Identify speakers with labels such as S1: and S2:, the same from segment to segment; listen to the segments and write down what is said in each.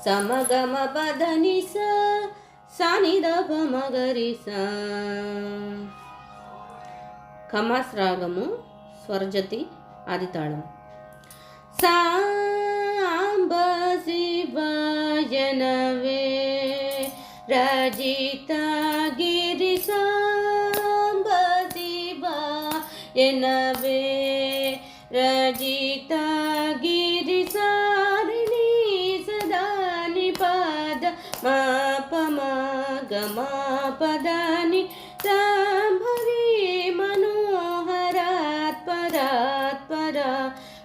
S1: సమగమ పదని సానిదప మగరిస. ఖమాస్ రాగము, స్వరజతి, ఆదితాళం. సాంబ శివాయనవే రజిత గిరి సాంబ శివాయనవే రజిత గిరి సారిణి సదాని పద మా గమ పదాని సంభవి మనోహరాత్ పరా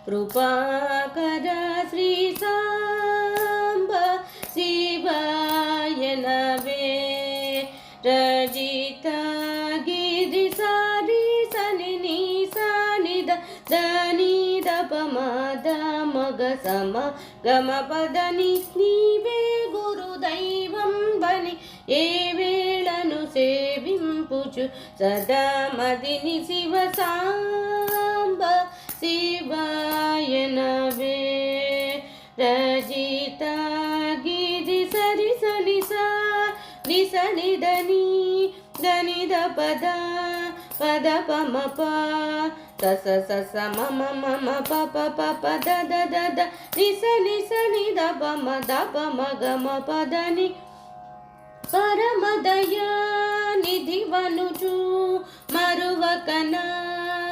S1: కృపాకర శ్రీ సాంబ శివాయనవే రజిత గిరి సారి సని ని సానిద దని దప మద మగ సమ గమ పదని నీవే గురుదైవం బని ఏ వేళను సేవింపుచు సదా మదిని శివ సాంబ శివాయనవే రజిత గిరి సరి సని సా ని సని దని దని ద పద పద పమ ప స స మమ మమ ప ప ప ప ద ద ద ద ని సని ద ప మ గ మ పద ని పరమదయా నిధి వనుచు మరువకన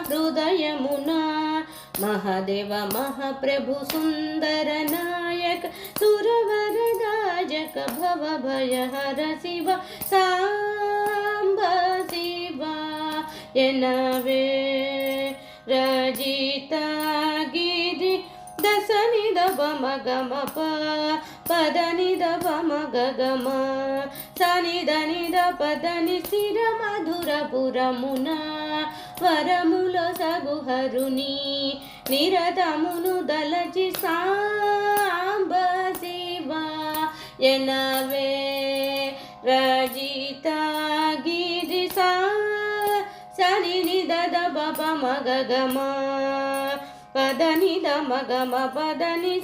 S1: హృదయమున మహాదేవ మహాప్రభు సుందర నాయక సురవరదాయక భవ భయహర శివ సాంబ శివాయనవే రజిత గిరి దసని దబ మగమ పదని దబ మగ గమ సని దని ద పదని స్థిర మధుర పురమున వరముల సగుహరుని నిరతమును దలచి సాంబ శివాయనవే రజిత గిరి సని ని దద బప మగ గమ పదని ద మగమ పదని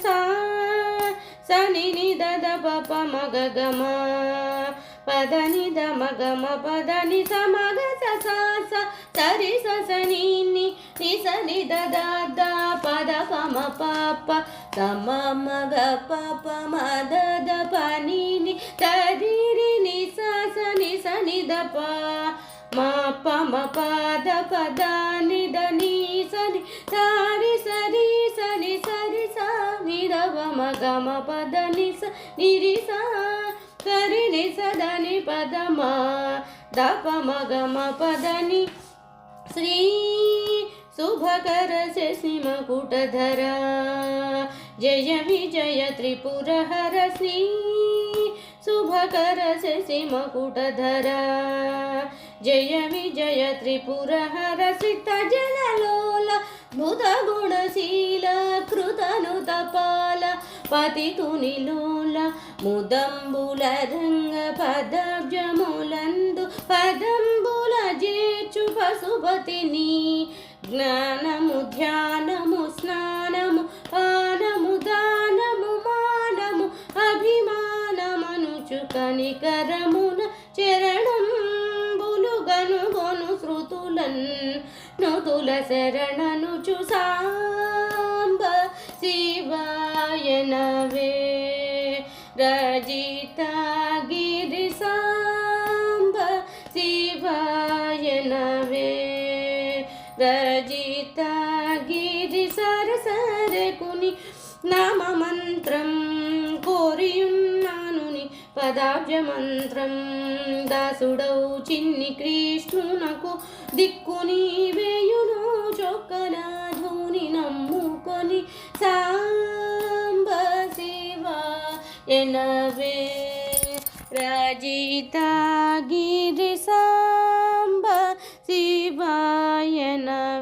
S1: సని ని దద పప మగ గమ పదని ద మగమ పదని సమగ స సరి సని ని సని దద ద పద పమ పప సమ మగ పప మద ద పని ని తరి ని సని సని ద ప మా పమ పద పదని దని సని సారి సరి సని సరి సని దవ మగమ పదని స నిరి స సరి ని సదని పదమ దప మగమ పదని శ్రీ శుభకర శశి మకుటధర జయ విజయ త్రిపురహర శ్రీ శుభకర శశి మకుటధర జయ విజయ త్రిపురహర సిత జలలోల భుత గుణశీల కృతను తపాల పతితునిలోల ముదంబుల రంగ పదబ్జములందు పదంబుల జేచు పశుపతిని జ్ఞానము ధ్యానము స్నానము పానము దానము మానము అభిమానమనుచు కనికరమున చరణం గను శృతులన్ నుతుల శరణనుచు సాంబ శివాయనవే రజిత గిరి సాంబ శివాయనవే రజిత గిరి సరసరకుని నామ మంత్రం కోరియున్నాను పదాబ్జ మంత్రం దాసుడౌ చిన్ని కృష్ణునకు దిక్కు నీవేయును చొక్కనాధుని నమ్ముకొని సాంబ శివాయనవే రజిత గిరి సాంబ శివాయనవే.